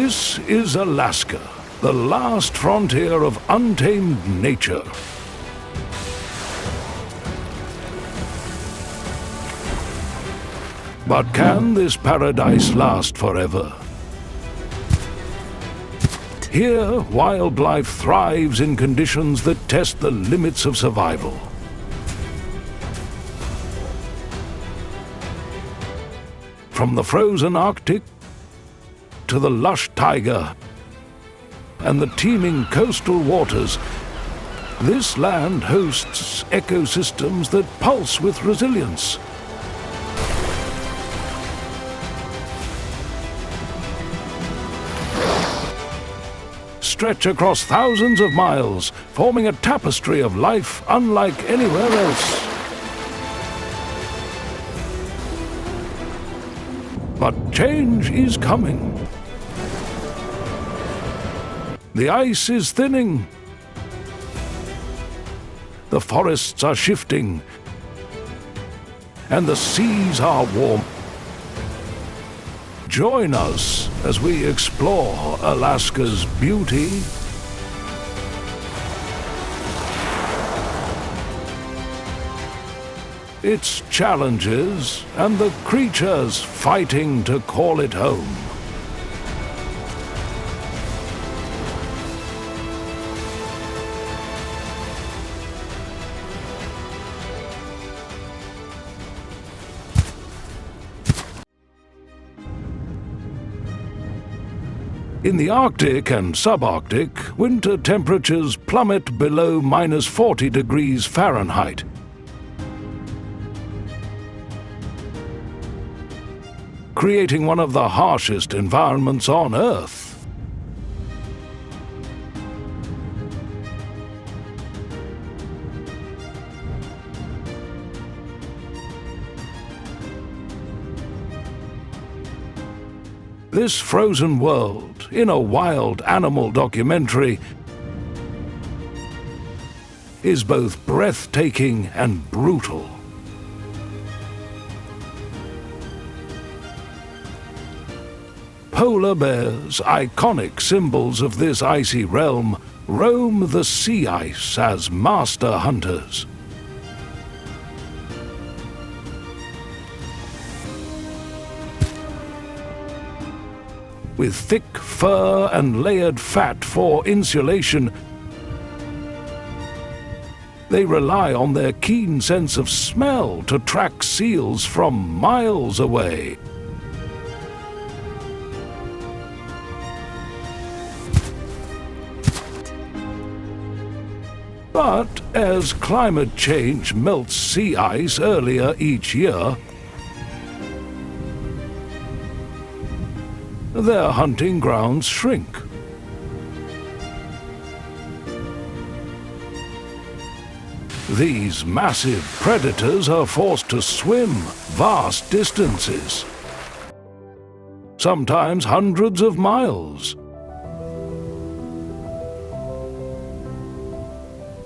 This is Alaska, the last frontier of untamed nature. But can this paradise last forever? Here, wildlife thrives in conditions that test the limits of survival. From the frozen Arctic to the lush taiga and the teeming coastal waters, this land hosts ecosystems that pulse with resilience. Stretch across thousands of miles, forming a tapestry of life unlike anywhere else. But change is coming. The ice is thinning. The forests are shifting. And the seas are warm. Join us as we explore Alaska's beauty, its challenges, and the creatures fighting to call it home. In the Arctic and subarctic, winter temperatures plummet below -40 degrees Fahrenheit. Creating one of the harshest environments on Earth. This frozen world, in a wild animal documentary, is both breathtaking and brutal. Polar bears, iconic symbols of this icy realm, roam the sea ice as master hunters. With thick fur and layered fat for insulation, they rely on their keen sense of smell to track seals from miles away. But as climate change melts sea ice earlier each year, their hunting grounds shrink. These massive predators are forced to swim vast distances, sometimes hundreds of miles.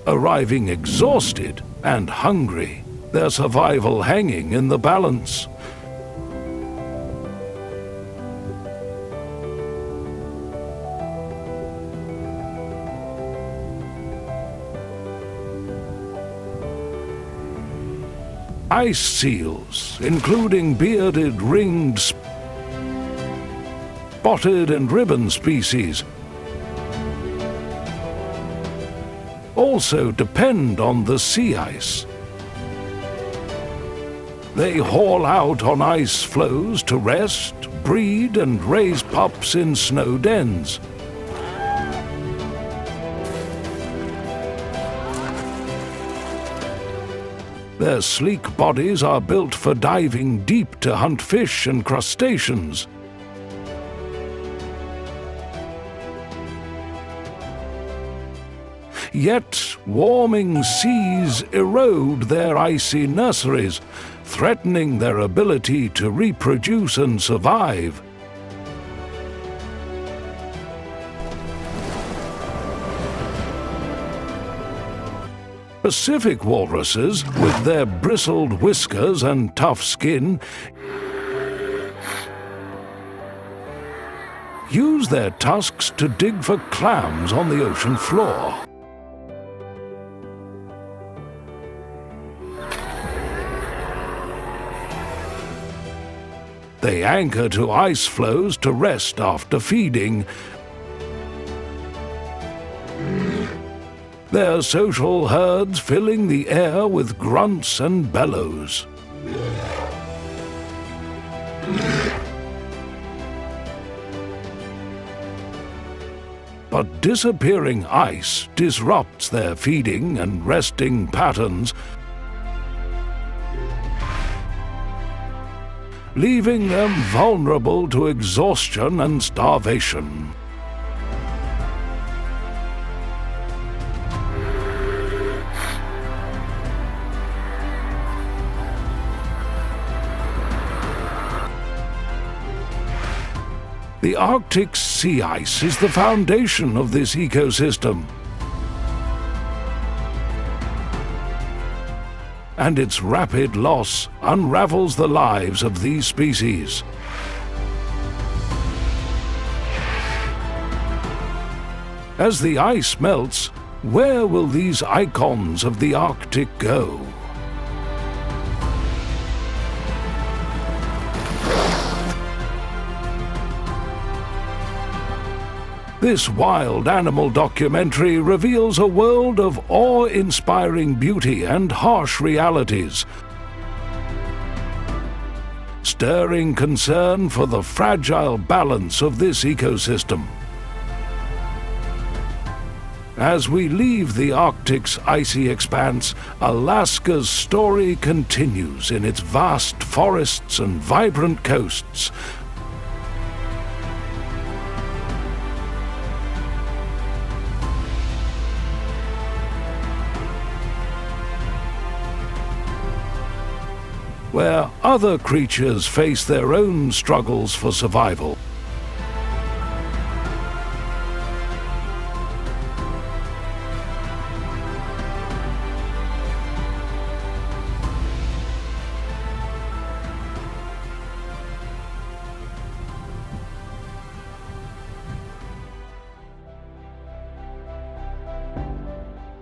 Arriving exhausted and hungry, their survival hanging in the balance. Ice seals, including bearded, ringed, spotted and ribbon species, also depend on the sea ice. They haul out on ice floes to rest, breed and raise pups in snow dens. Their sleek bodies are built for diving deep to hunt fish and crustaceans. Yet, warming seas erode their icy nurseries, threatening their ability to reproduce and survive. Pacific walruses, with their bristled whiskers and tough skin, use their tusks to dig for clams on the ocean floor. They anchor to ice floes to rest after feeding. Their social herds filling the air with grunts and bellows. But disappearing ice disrupts their feeding and resting patterns, leaving them vulnerable to exhaustion and starvation. The Arctic sea ice is the foundation of this ecosystem, and its rapid loss unravels the lives of these species. As the ice melts, where will these icons of the Arctic go? This wild animal documentary reveals a world of awe-inspiring beauty and harsh realities, stirring concern for the fragile balance of this ecosystem. As we leave the Arctic's icy expanse, Alaska's story continues in its vast forests and vibrant coasts, where other creatures face their own struggles for survival.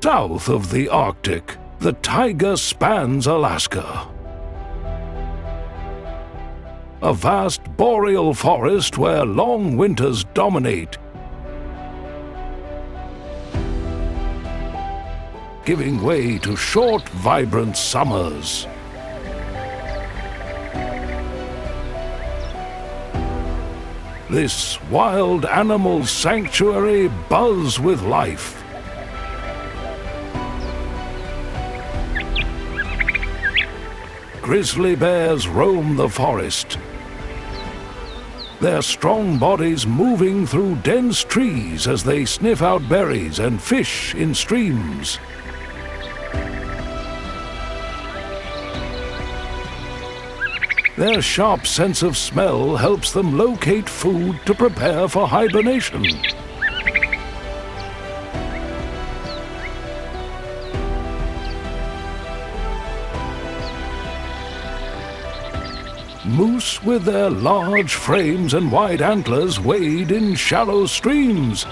South of the Arctic, the taiga spans Alaska. A vast boreal forest where long winters dominate, giving way to short, vibrant summers. This wild animal sanctuary buzz with life. Grizzly bears roam the forest, their strong bodies moving through dense trees as they sniff out berries and fish in streams. Their sharp sense of smell helps them locate food to prepare for hibernation. Moose with their large frames and wide antlers wade in shallow streams,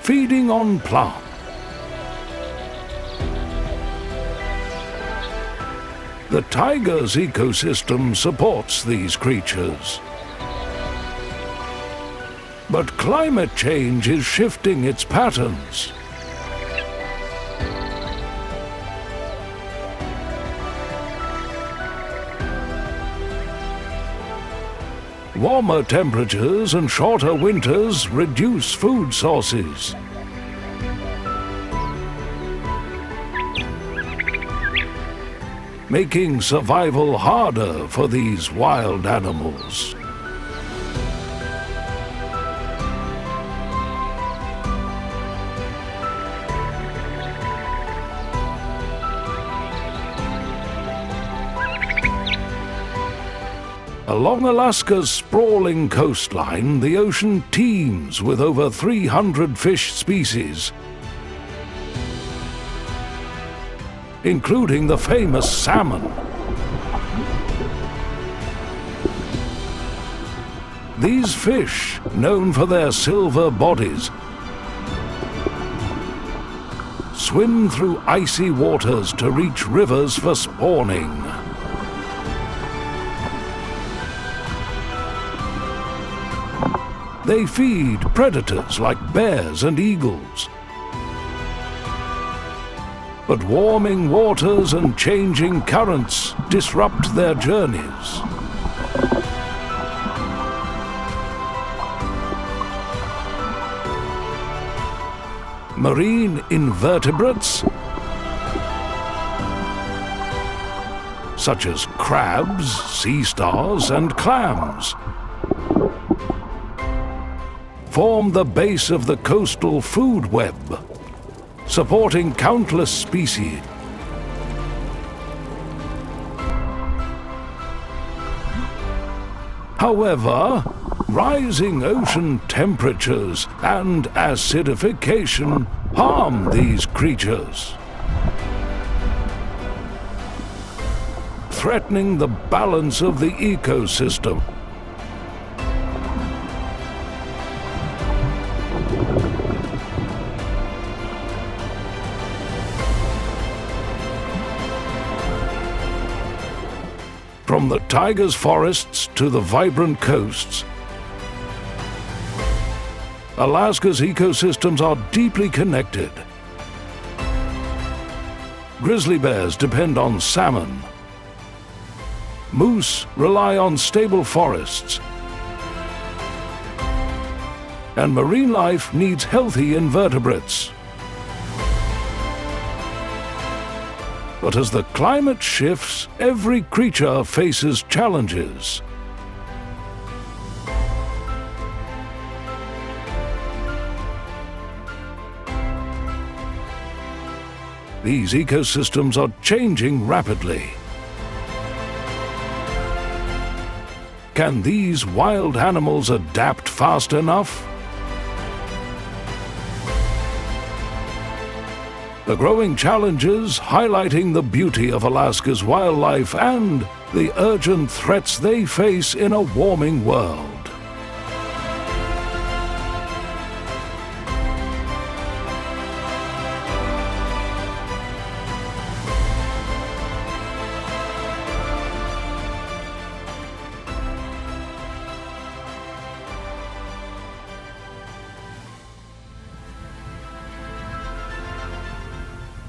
feeding on plants. The taiga's ecosystem supports these creatures. But climate change is shifting its patterns. Warmer temperatures and shorter winters reduce food sources. Making survival harder for these wild animals. Along Alaska's sprawling coastline, the ocean teems with over 300 fish species, including the famous salmon. These fish, known for their silver bodies, swim through icy waters to reach rivers for spawning. They feed predators like bears and eagles. But warming waters and changing currents disrupt their journeys. Marine invertebrates, such as crabs, sea stars, and clams, form the base of the coastal food web, supporting countless species. However, rising ocean temperatures and acidification harm these creatures, threatening the balance of the ecosystem. From the taiga's forests to the vibrant coasts, Alaska's ecosystems are deeply connected. Grizzly bears depend on salmon. Moose rely on stable forests. And marine life needs healthy invertebrates. But as the climate shifts, every creature faces challenges. These ecosystems are changing rapidly. Can these wild animals adapt fast enough? The growing challenges highlighting the beauty of Alaska's wildlife and the urgent threats they face in a warming world.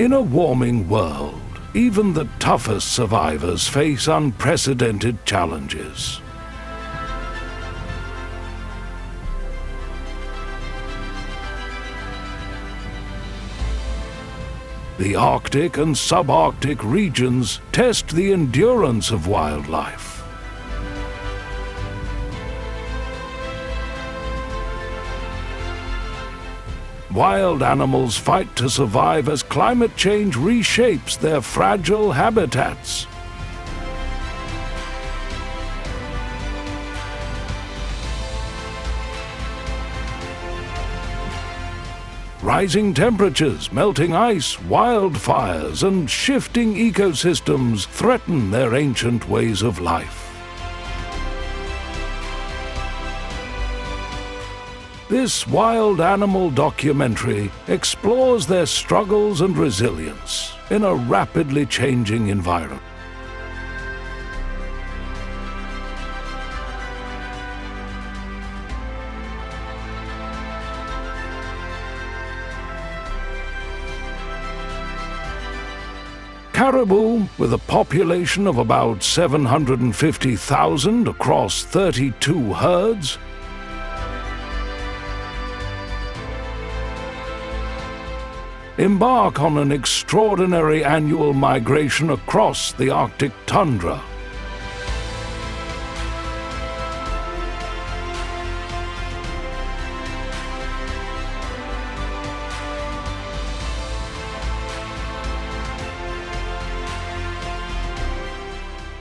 In a warming world, even the toughest survivors face unprecedented challenges. The Arctic and subarctic regions test the endurance of wildlife. Wild animals fight to survive as climate change reshapes their fragile habitats. Rising temperatures, melting ice, wildfires, and shifting ecosystems threaten their ancient ways of life. This wild animal documentary explores their struggles and resilience in a rapidly changing environment. Caribou, with a population of about 750,000 across 32 herds, embark on an extraordinary annual migration across the Arctic tundra.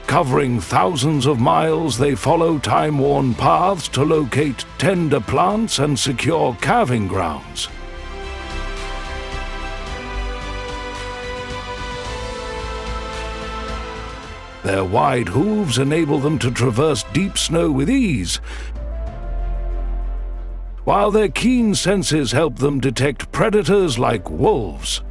Covering thousands of miles, they follow time-worn paths to locate tender plants and secure calving grounds. Their wide hooves enable them to traverse deep snow with ease, while their keen senses help them detect predators like wolves.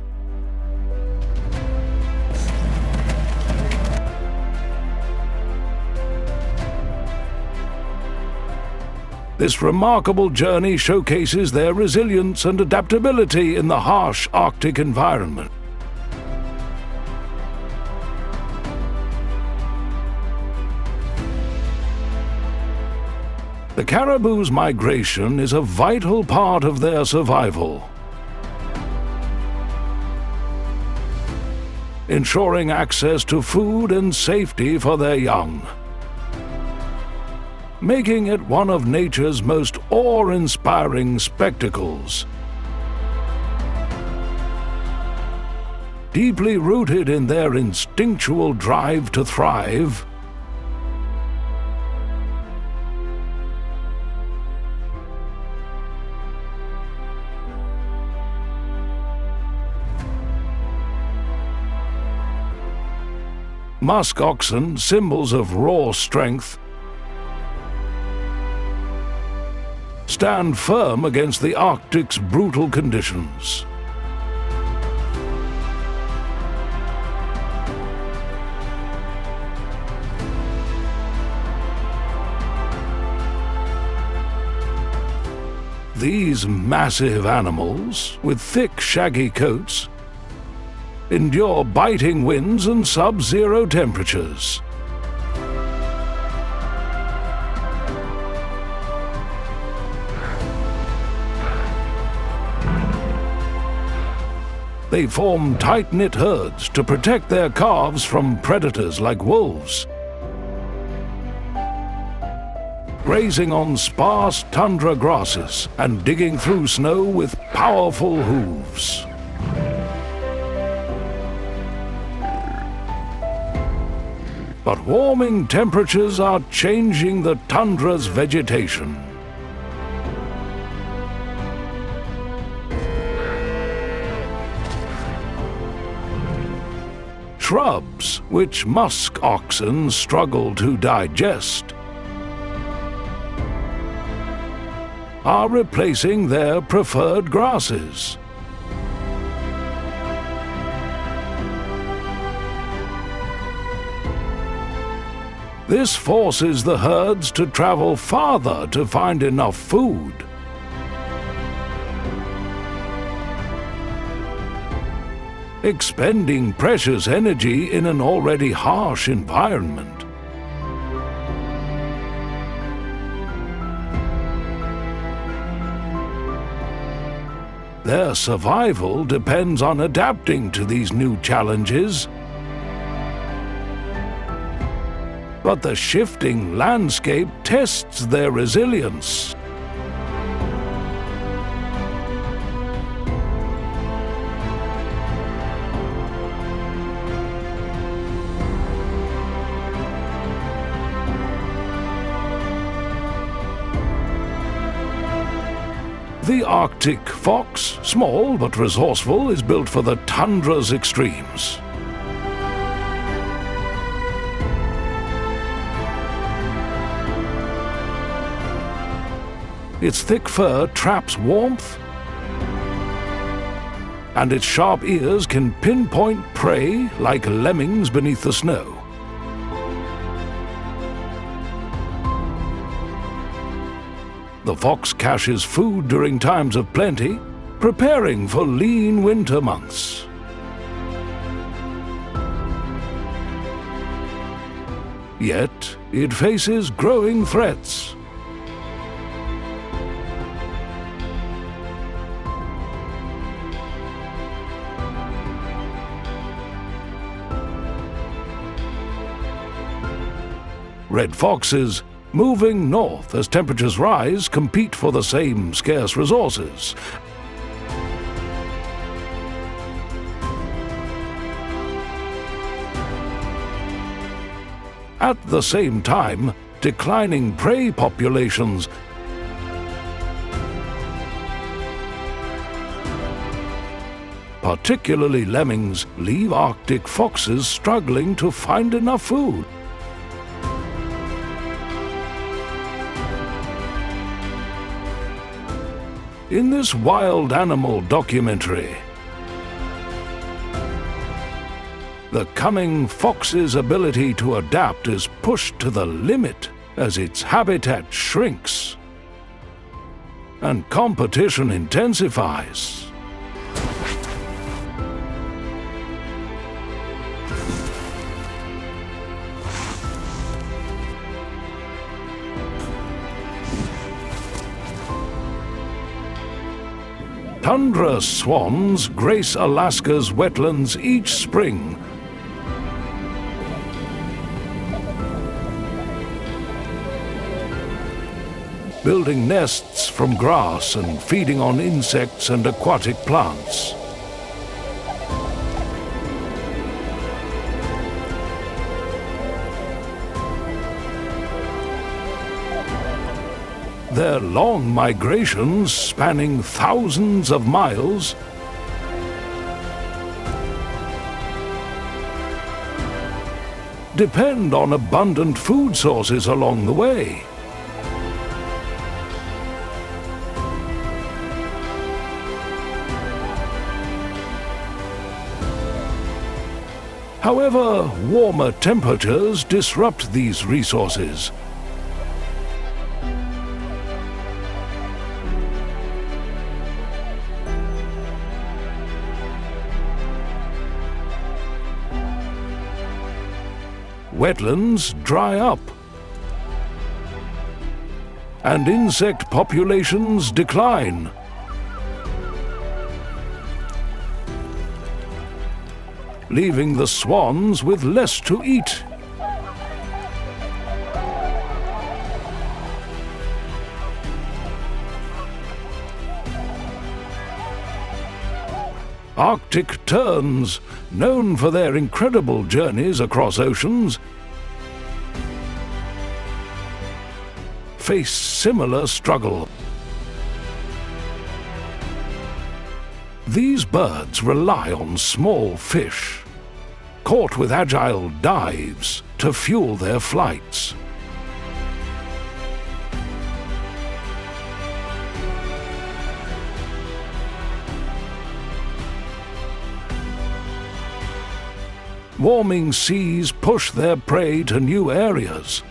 This remarkable journey showcases their resilience and adaptability in the harsh Arctic environment. The caribou's migration is a vital part of their survival, ensuring access to food and safety for their young, making it one of nature's most awe-inspiring spectacles. Deeply rooted in their instinctual drive to thrive, musk oxen, symbols of raw strength, stand firm against the Arctic's brutal conditions. These massive animals, with thick, shaggy coats, endure biting winds and sub-zero temperatures. They form tight-knit herds to protect their calves from predators like wolves, grazing on sparse tundra grasses and digging through snow with powerful hooves. But warming temperatures are changing the tundra's vegetation. Shrubs, which musk oxen struggle to digest, are replacing their preferred grasses. This forces the herds to travel farther to find enough food. Expending precious energy in an already harsh environment. Their survival depends on adapting to these new challenges. But the shifting landscape tests their resilience. The Arctic fox, small but resourceful, is built for the tundra's extremes. Its thick fur traps warmth, and its sharp ears can pinpoint prey like lemmings beneath the snow. The fox caches food during times of plenty, preparing for lean winter months. Yet, it faces growing threats. Red foxes, moving north as temperatures rise, compete for the same scarce resources. At the same time, declining prey populations particularly lemmings, leave Arctic foxes struggling to find enough food. In this wild animal documentary, the cunning fox's ability to adapt is pushed to the limit as its habitat shrinks and competition intensifies. Tundra swans grace Alaska's wetlands each spring, building nests from grass and feeding on insects and aquatic plants. Their long migrations, spanning thousands of miles, depend on abundant food sources along the way. However, warmer temperatures disrupt these resources. Wetlands dry up, and insect populations decline. Leaving the swans with less to eat. Arctic terns, known for their incredible journeys across oceans, face similar struggle. These birds rely on small fish, caught with agile dives, to fuel their flights. Warming seas push their prey to new areas,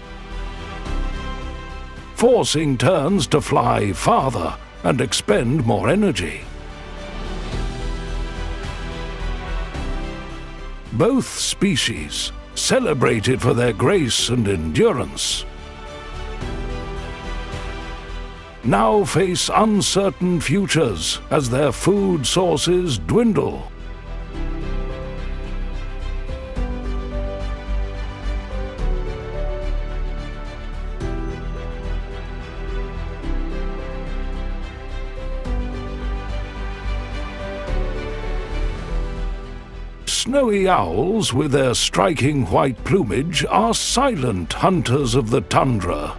forcing terns to fly farther and expend more energy. Both species, celebrated for their grace and endurance, now face uncertain futures as their food sources dwindle. Snowy owls, with their striking white plumage, are silent hunters of the tundra.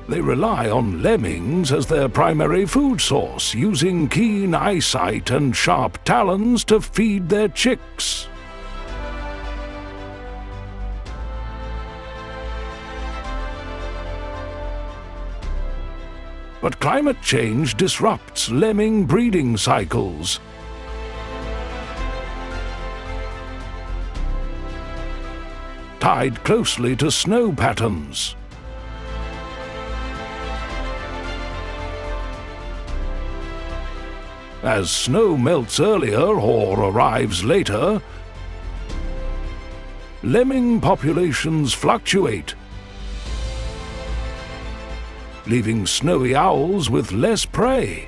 They rely on lemmings as their primary food source, using keen eyesight and sharp talons to feed their chicks. But climate change disrupts lemming breeding cycles. Tied closely to snow patterns. As snow melts earlier or arrives later, lemming populations fluctuate, leaving snowy owls with less prey.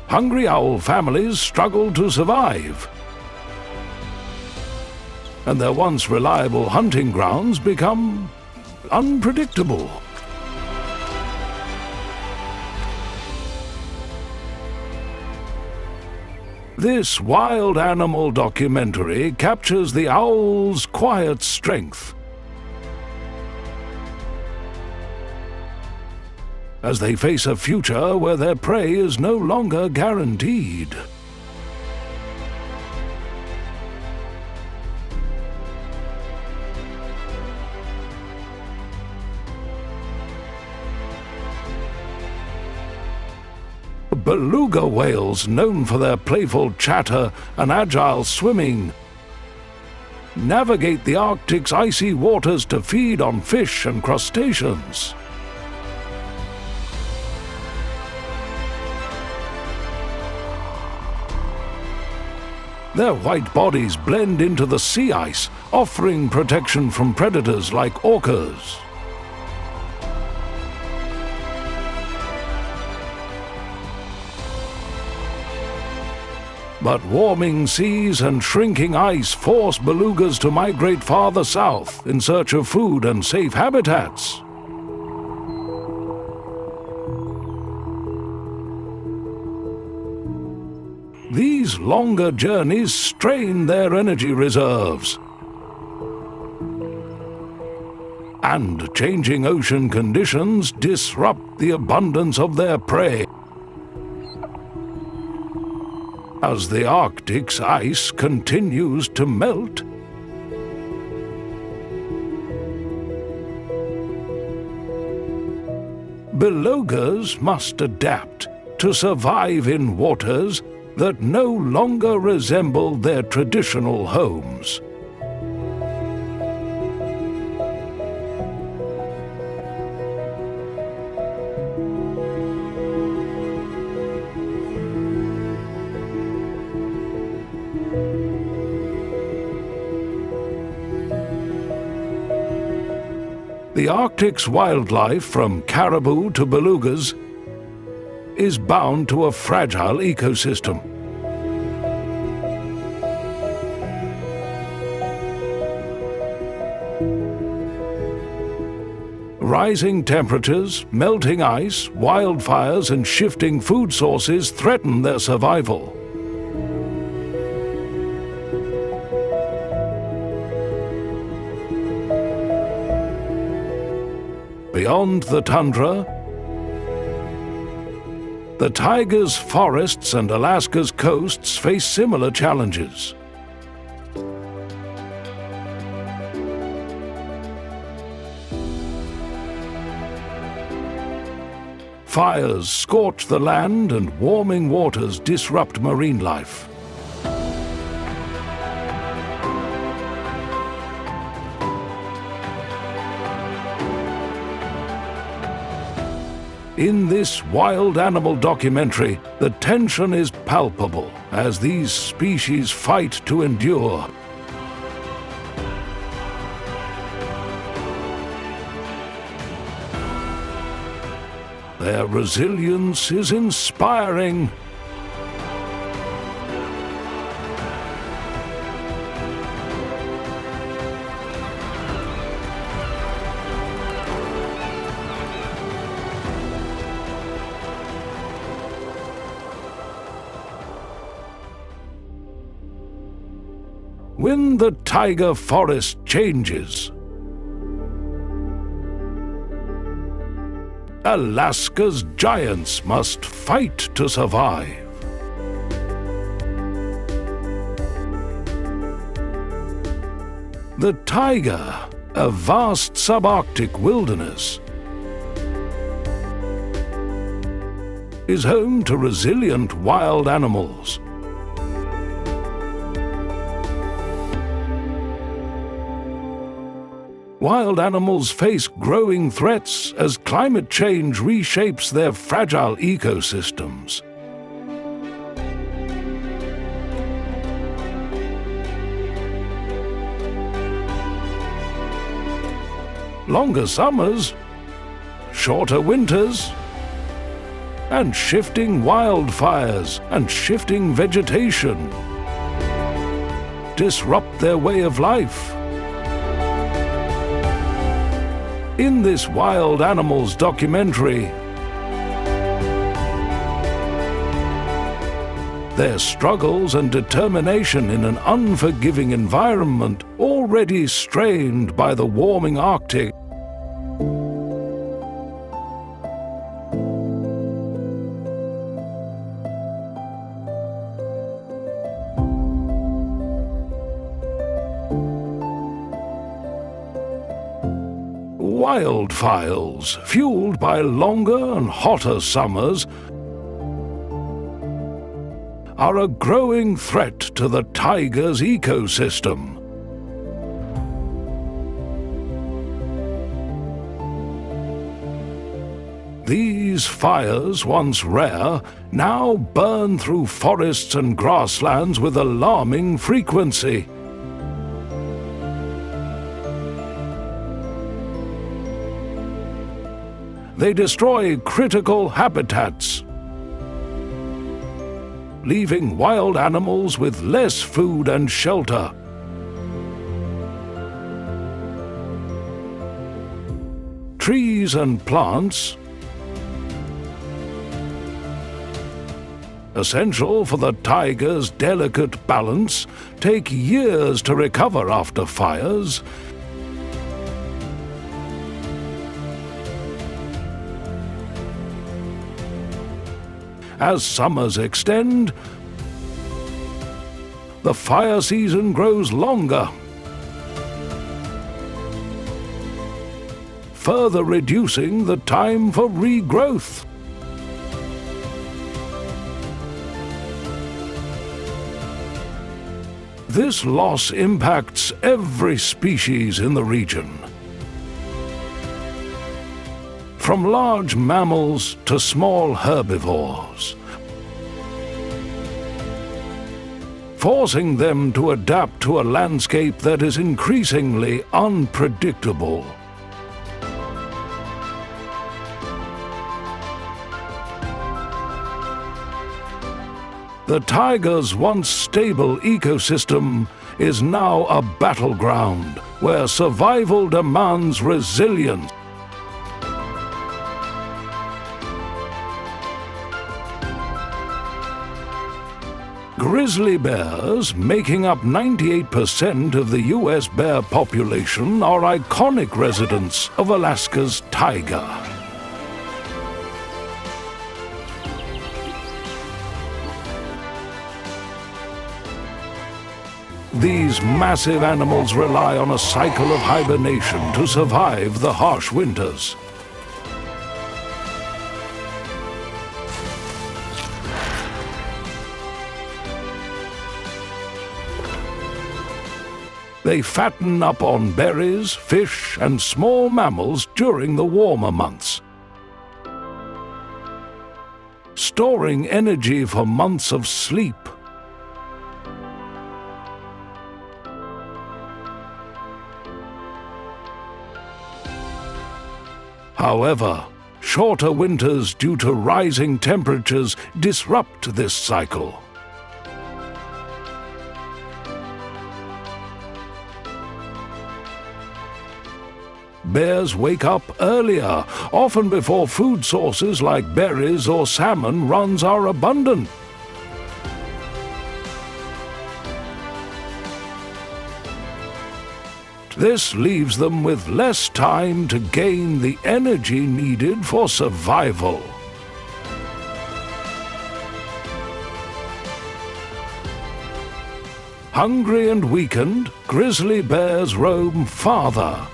Hungry owl families struggle to survive, and their once reliable hunting grounds become unpredictable. This wild animal documentary captures the owl's quiet strength as they face a future where their prey is no longer guaranteed. beluga whales, known for their playful chatter and agile swimming, navigate the Arctic's icy waters to feed on fish and crustaceans. Their white bodies blend into the sea ice, offering protection from predators like orcas. But warming seas and shrinking ice force belugas to migrate farther south in search of food and safe habitats. These longer journeys strain their energy reserves. And changing ocean conditions disrupt the abundance of their prey. As the Arctic's ice continues to melt, belugas must adapt to survive in waters that no longer resemble their traditional homes. The Arctic's wildlife, from caribou to belugas, is bound to a fragile ecosystem. Rising temperatures, melting ice, wildfires, and shifting food sources threaten their survival. Beyond the tundra, the taiga's forests and Alaska's coasts face similar challenges. Fires scorch the land and warming waters disrupt marine life. In this wild animal documentary, the tension is palpable as these species fight to endure. Their resilience is inspiring. When the taiga forest changes, Alaska's giants must fight to survive. The taiga, a vast subarctic wilderness, is home to resilient wild animals. Wild animals face growing threats as climate change reshapes their fragile ecosystems. Longer summers, shorter winters, and shifting wildfires and shifting vegetation disrupt their way of life. In this Wild Animals documentary, their struggles and determination in an unforgiving environment already strained by the warming Arctic. Wildfires, fueled by longer and hotter summers, are a growing threat to the taiga's ecosystem. These fires, once rare, now burn through forests and grasslands with alarming frequency. They destroy critical habitats, leaving wild animals with less food and shelter. Trees and plants, essential for the taiga's delicate balance, take years to recover after fires. As summers extend, the fire season grows longer, further reducing the time for regrowth. This loss impacts every species in the region, from large mammals to small herbivores, forcing them to adapt to a landscape that is increasingly unpredictable. The taiga's once stable ecosystem is now a battleground where survival demands resilience. Grizzly bears, making up 98% of the U.S. bear population, are iconic residents of Alaska's taiga. These massive animals rely on a cycle of hibernation to survive the harsh winters. They fatten up on berries, fish, and small mammals during the warmer months, storing energy for months of sleep. However, shorter winters due to rising temperatures disrupt this cycle. Bears wake up earlier, often before food sources like berries or salmon runs are abundant. This leaves them with less time to gain the energy needed for survival. Hungry and weakened, grizzly bears roam farther.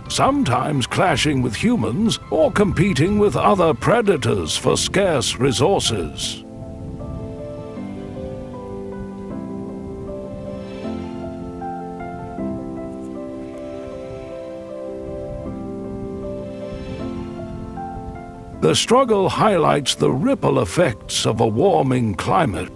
Sometimes clashing with humans or competing with other predators for scarce resources. The struggle highlights the ripple effects of a warming climate.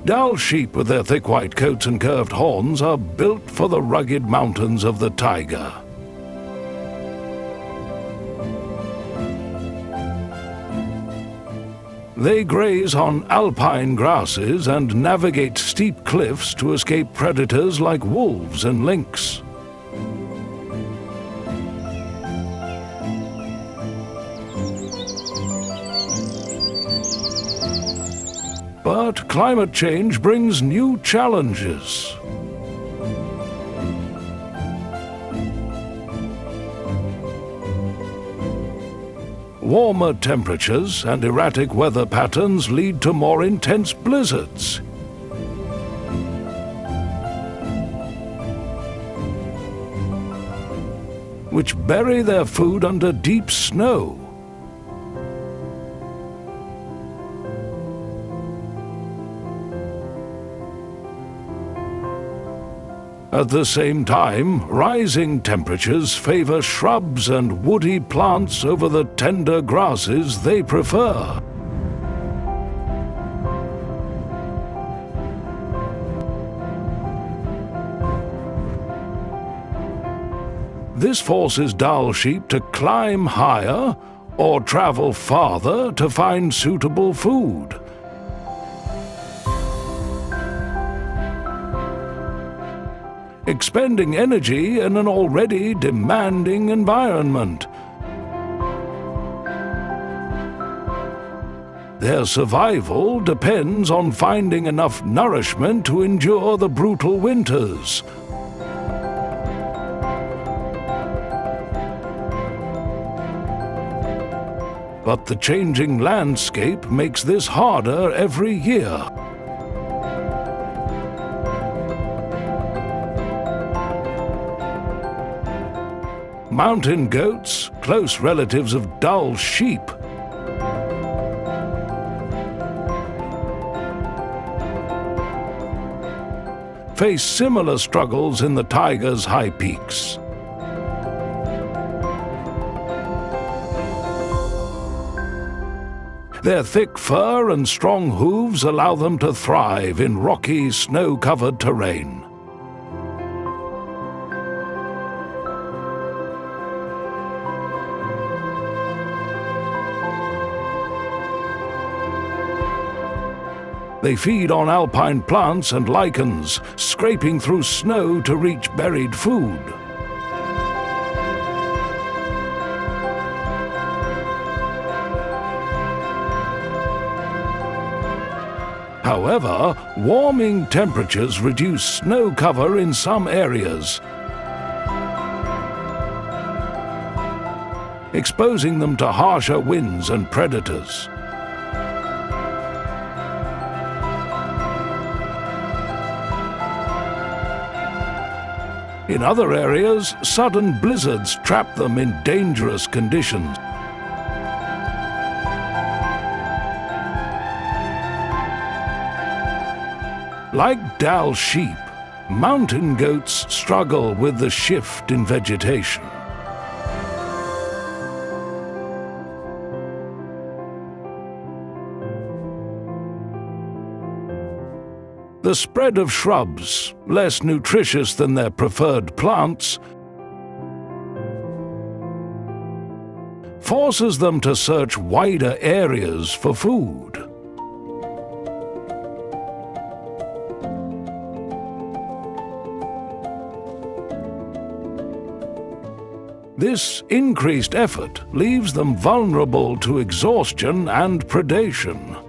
Dull sheep with their thick white coats and curved horns are built for the rugged mountains of the taiga. They graze on alpine grasses and navigate steep cliffs to escape predators like wolves and lynx. But climate change brings new challenges. Warmer temperatures and erratic weather patterns lead to more intense blizzards. Which bury their food under deep snow. At the same time, rising temperatures favor shrubs and woody plants over the tender grasses they prefer. This forces Dall sheep to climb higher or travel farther to find suitable food. Expending energy in an already demanding environment. Their survival depends on finding enough nourishment to endure the brutal winters. But the changing landscape makes this harder every year. Mountain goats, close relatives of Dall sheep, face similar struggles in the taiga's high peaks. Their thick fur and strong hooves allow them to thrive in rocky, snow-covered terrain. They feed on alpine plants and lichens, scraping through snow to reach buried food. However, warming temperatures reduce snow cover in some areas, exposing them to harsher winds and predators. In other areas, sudden blizzards trap them in dangerous conditions. Like Dall sheep, mountain goats struggle with the shift in vegetation. The spread of shrubs, less nutritious than their preferred plants, forces them to search wider areas for food. This increased effort leaves them vulnerable to exhaustion and predation.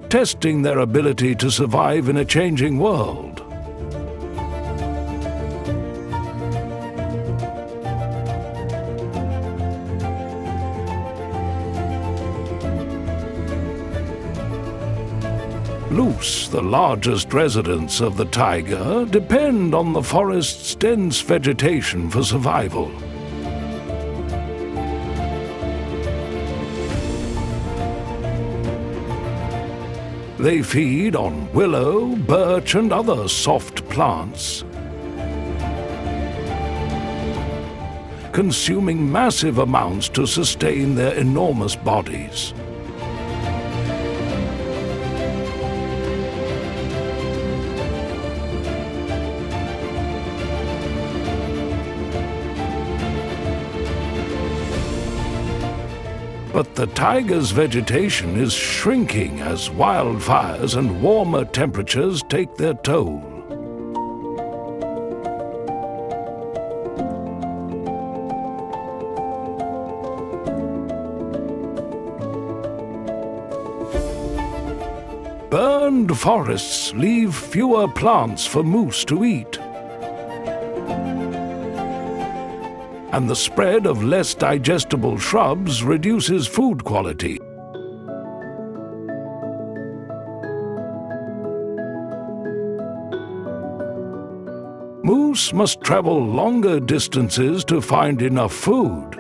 Testing their ability to survive in a changing world. Loose, the largest residents of the taiga, depend on the forest's dense vegetation for survival. They feed on willow, birch, and other soft plants, consuming massive amounts to sustain their enormous bodies. But the taiga's vegetation is shrinking as wildfires and warmer temperatures take their toll. Burned forests leave fewer plants for moose to eat. and the spread of less digestible shrubs reduces food quality. Moose must travel longer distances to find enough food,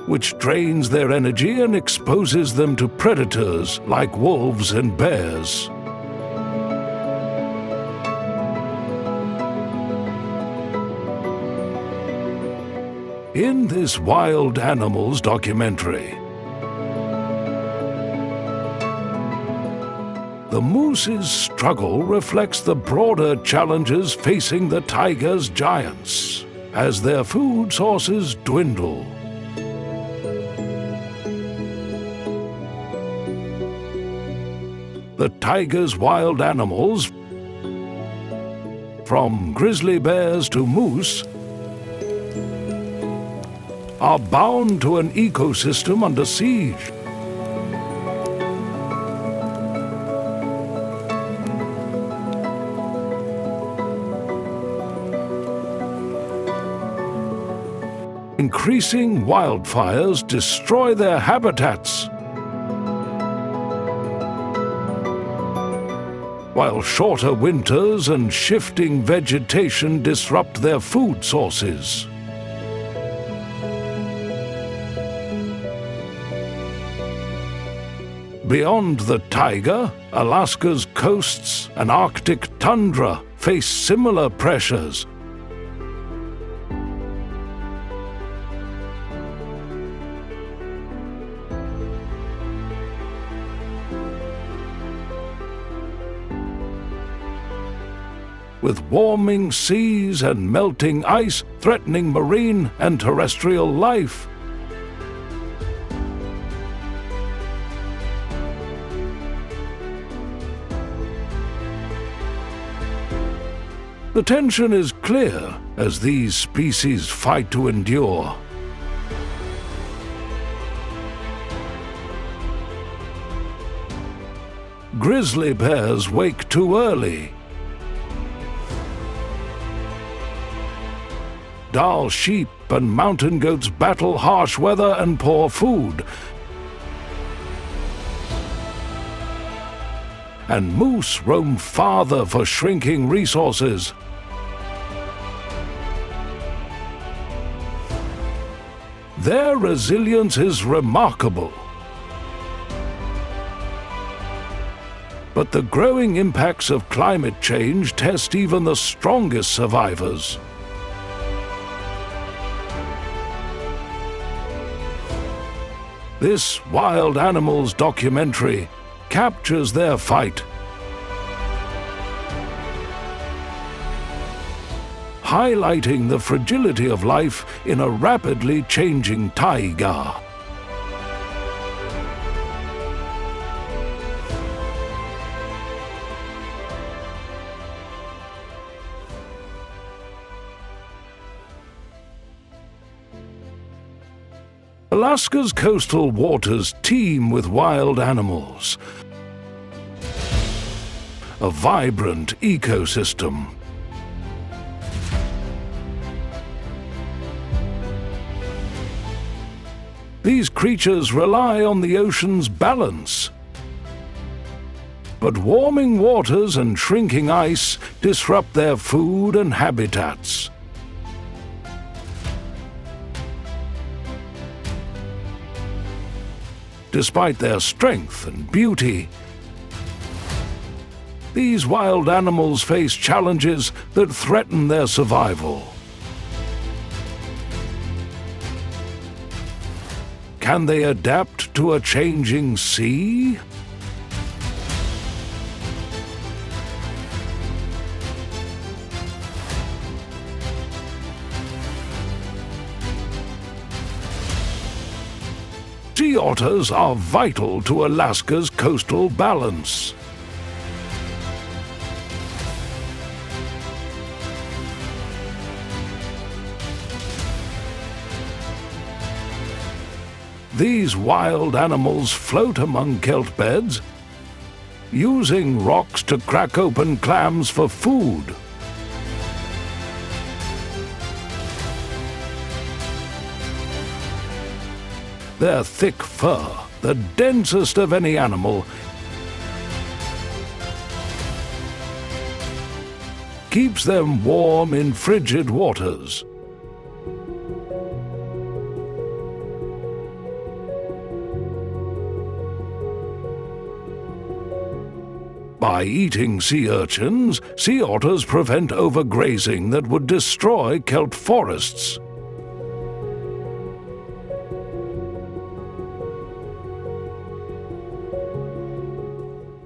which drains their energy and exposes them to predators like wolves and bears. In this Wild Animals documentary, the moose's struggle reflects the broader challenges facing the taiga's giants as their food sources dwindle. The taiga's wild animals, from grizzly bears to moose, are bound to an ecosystem under siege. Increasing wildfires destroy their habitats, while shorter winters and shifting vegetation disrupt their food sources. Beyond the taiga, Alaska's coasts and Arctic tundra face similar pressures. With warming seas and melting ice threatening marine and terrestrial life. The tension is clear as these species fight to endure. Grizzly bears wake too early. Dall sheep and mountain goats battle harsh weather and poor food. And moose roam farther for shrinking resources. Their resilience is remarkable. But the growing impacts of climate change test even the strongest survivors. This Wild Animals documentary captures their fight, highlighting the fragility of life in a rapidly changing taiga. Alaska's coastal waters teem with wild animals, a vibrant ecosystem. These creatures rely on the ocean's balance. But warming waters and shrinking ice disrupt their food and habitats. Despite their strength and beauty, these wild animals face challenges that threaten their survival. Can they adapt to a changing sea? Sea otters are vital to Alaska's coastal balance. These wild animals float among kelp beds, using rocks to crack open clams for food. Their thick fur, the densest of any animal, keeps them warm in frigid waters. By eating sea urchins, sea otters prevent overgrazing that would destroy kelp forests.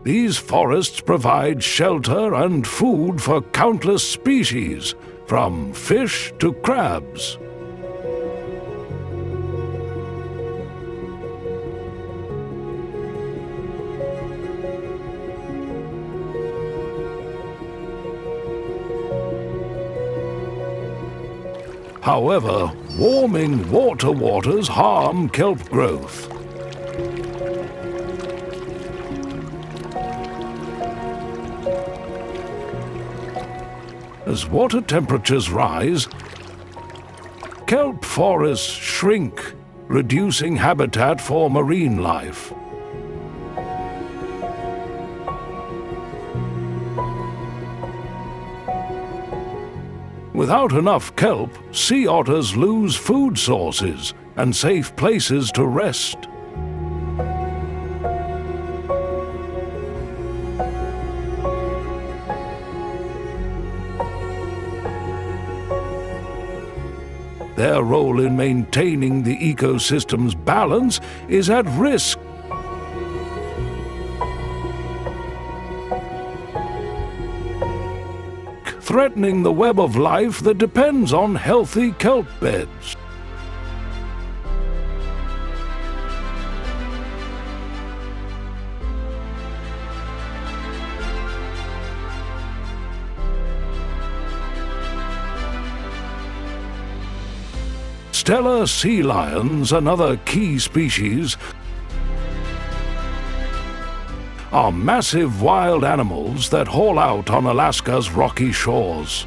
These forests provide shelter and food for countless species, from fish to crabs. However, warming waters harm kelp growth. As water temperatures rise, kelp forests shrink, reducing habitat for marine life. Without enough kelp, sea otters lose food sources and safe places to rest. Their role in maintaining the ecosystem's balance is at risk. Threatening the web of life that depends on healthy kelp beds. Stellar sea lions, another key species, are massive wild animals that haul out on Alaska's rocky shores.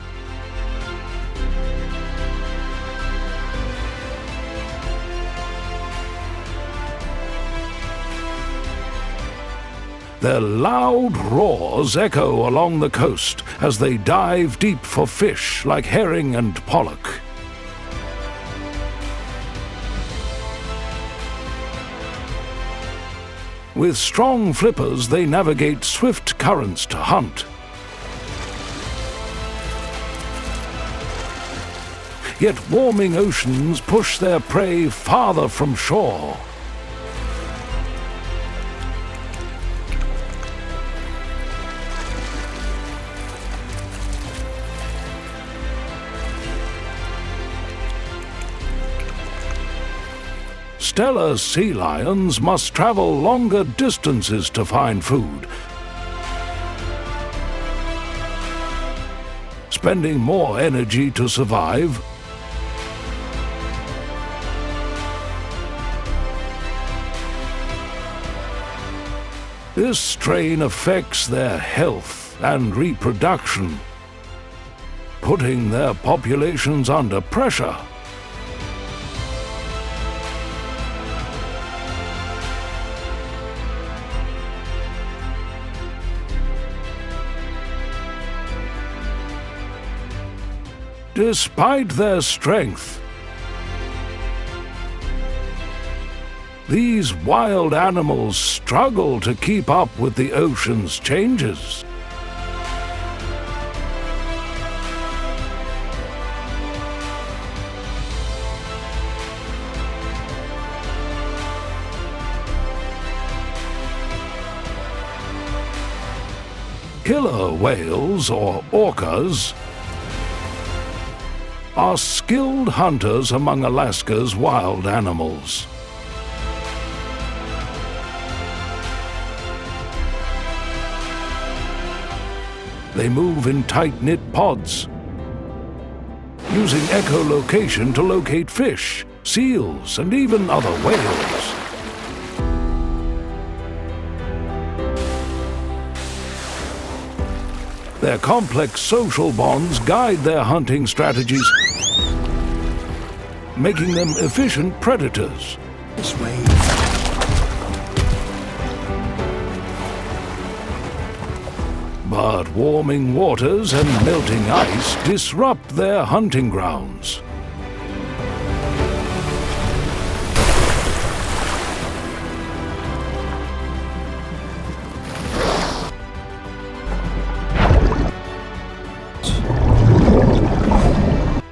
Their loud roars echo along the coast as they dive deep for fish like herring and pollock. With strong flippers, they navigate swift currents to hunt. Yet warming oceans push their prey farther from shore. Stellar sea lions must travel longer distances to find food, spending more energy to survive. This strain affects their health and reproduction, putting their populations under pressure. Despite their strength, these wild animals struggle to keep up with the ocean's changes. Killer whales, or orcas, are skilled hunters among Alaska's wild animals. They move in tight-knit pods, using echolocation to locate fish, seals, and even other whales. Their complex social bonds guide their hunting strategies, making them efficient predators. This way. But warming waters and melting ice disrupt their hunting grounds.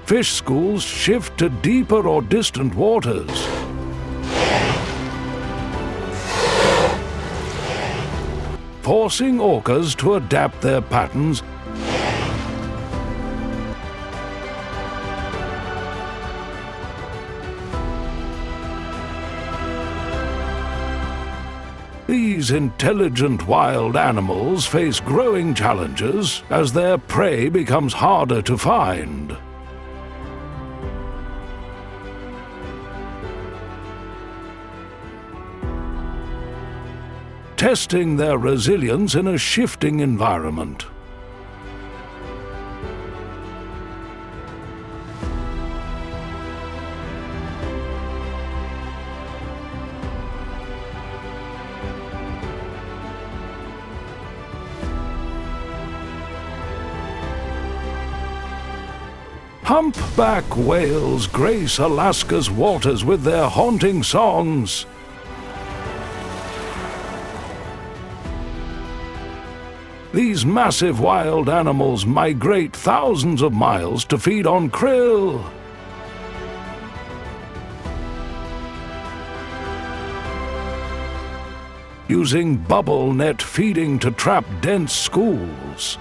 Fish schools shift to deeper or distant waters. Forcing orcas to adapt their patterns These intelligent wild animals face growing challenges as their prey becomes harder to find. Testing their resilience in a shifting environment. Humpback whales grace Alaska's waters with their haunting songs. These massive wild animals migrate thousands of miles to feed on krill. Using bubble net feeding to trap dense schools.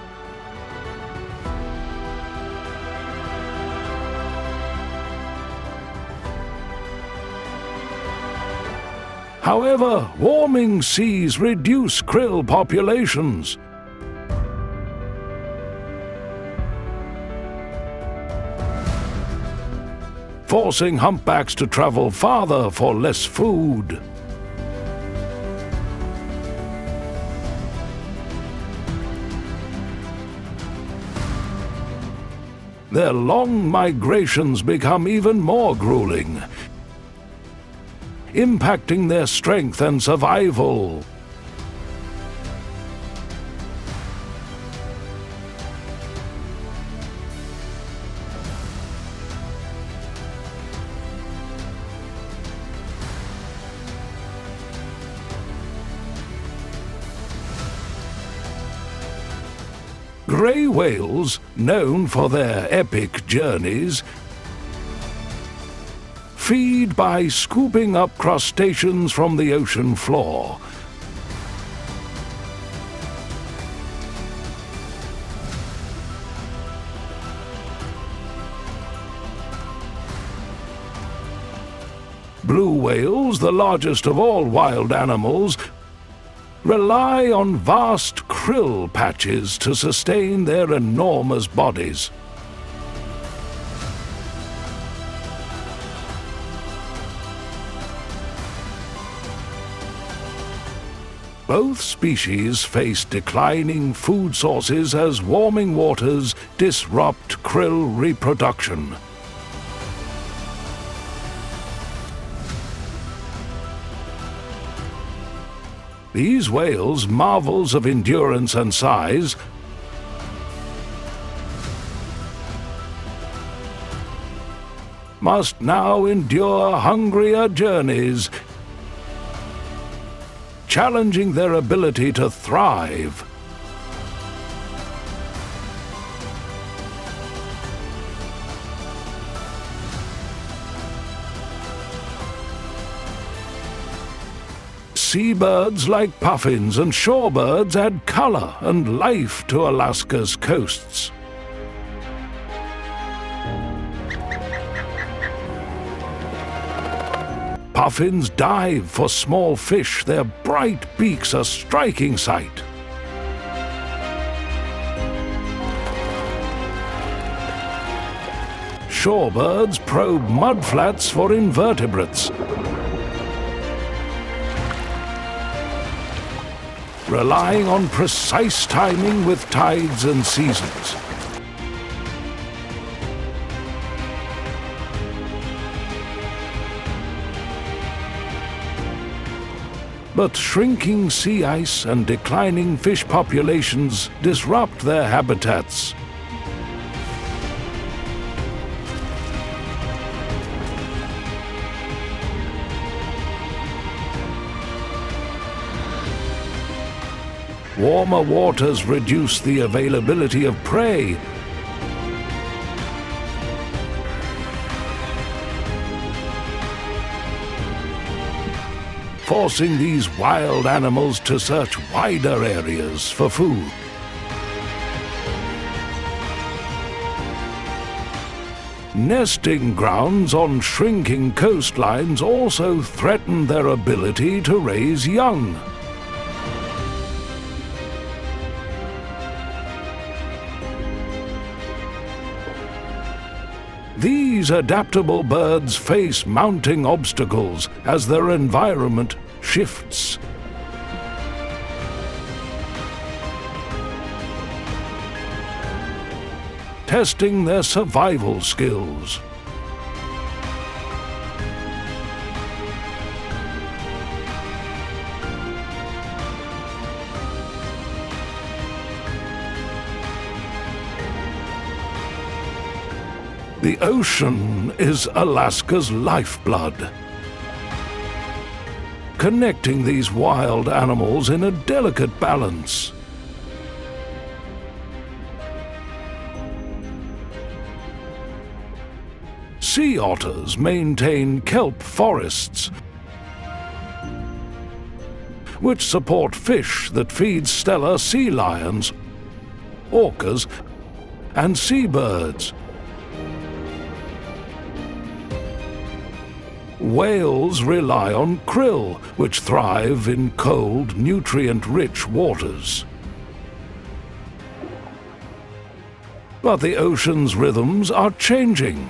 However, warming seas reduce krill populations. Forcing humpbacks to travel farther for less food. Their long migrations become even more grueling, impacting their strength and survival. Grey whales, known for their epic journeys, feed by scooping up crustaceans from the ocean floor. Blue whales, the largest of all wild animals, rely on vast krill patches to sustain their enormous bodies. Both species face declining food sources as warming waters disrupt krill reproduction. These whales, marvels of endurance and size, must now endure hungrier journeys, challenging their ability to thrive. Seabirds like puffins and shorebirds add color and life to Alaska's coasts. Puffins dive for small fish, their bright beaks a striking sight. Shorebirds probe mudflats for invertebrates, relying on precise timing with tides and seasons. But shrinking sea ice and declining fish populations disrupt their habitats. Warmer waters reduce the availability of prey, forcing these wild animals to search wider areas for food. Nesting grounds on shrinking coastlines also threaten their ability to raise young. These adaptable birds face mounting obstacles as their environment shifts. Testing their survival skills. The ocean is Alaska's lifeblood, connecting these wild animals in a delicate balance. Sea otters maintain kelp forests, which support fish that feed stellar sea lions, orcas, and seabirds. Whales rely on krill, which thrive in cold, nutrient-rich waters. But the ocean's rhythms are changing.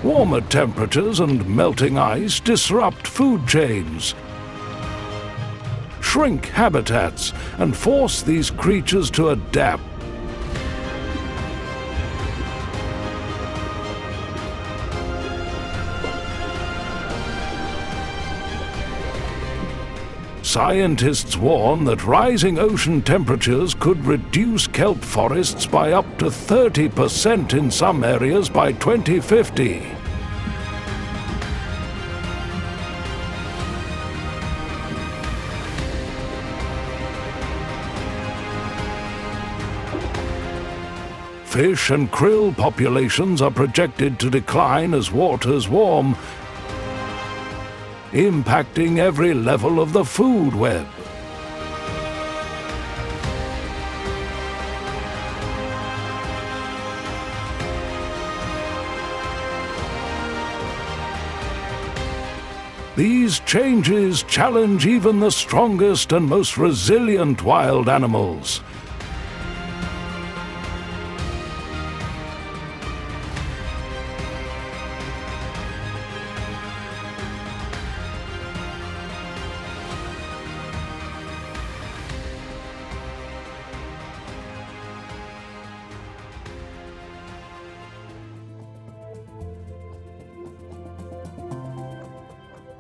Warmer temperatures and melting ice disrupt food chains, shrink habitats, and force these creatures to adapt. Scientists warn that rising ocean temperatures could reduce kelp forests by up to 30% in some areas by 2050. Fish and krill populations are projected to decline as waters warm, impacting every level of the food web. These changes challenge even the strongest and most resilient wild animals.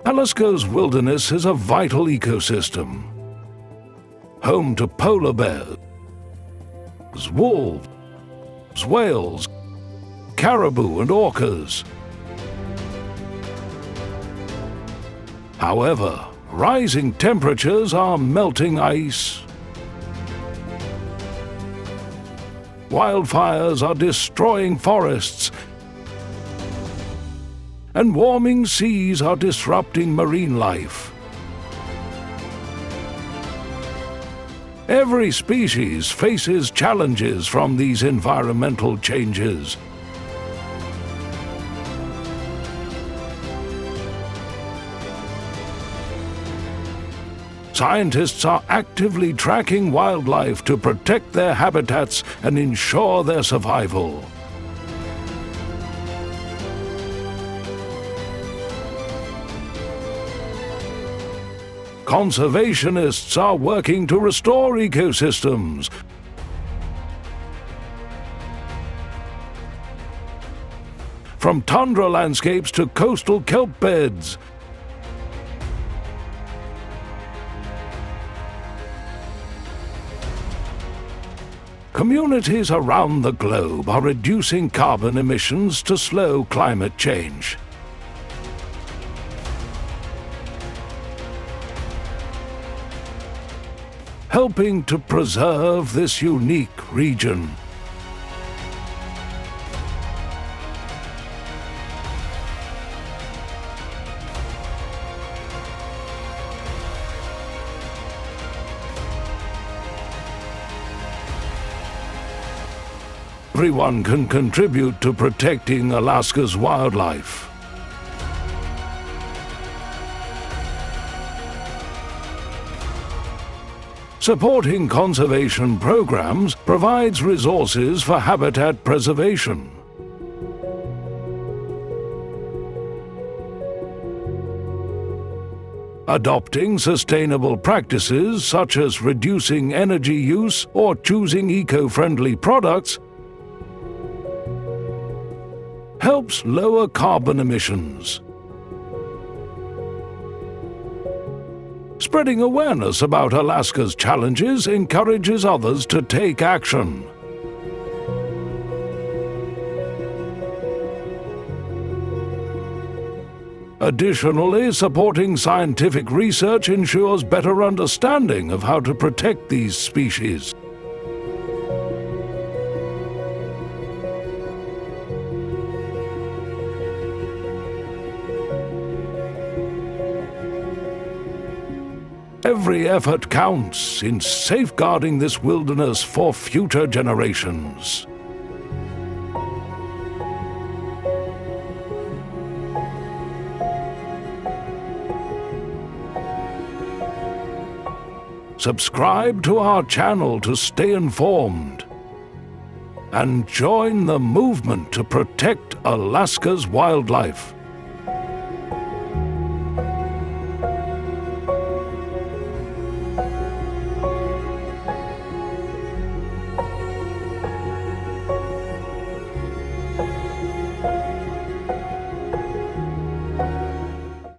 Alaska's wilderness is a vital ecosystem, home to polar bears, wolves, whales, caribou, and orcas. However, rising temperatures are melting ice. Wildfires are destroying forests, and warming seas are disrupting marine life. Every species faces challenges from these environmental changes. Scientists are actively tracking wildlife to protect their habitats and ensure their survival. Conservationists are working to restore ecosystems, from tundra landscapes to coastal kelp beds. Communities around the globe are reducing carbon emissions to slow climate change. Helping to preserve this unique region. Everyone can contribute to protecting Alaska's wildlife. Supporting conservation programs provides resources for habitat preservation. Adopting sustainable practices such as reducing energy use or choosing eco-friendly products helps lower carbon emissions. Spreading awareness about Alaska's challenges encourages others to take action. Additionally, supporting scientific research ensures better understanding of how to protect these species. Every effort counts in safeguarding this wilderness for future generations. Subscribe to our channel to stay informed, and join the movement to protect Alaska's wildlife.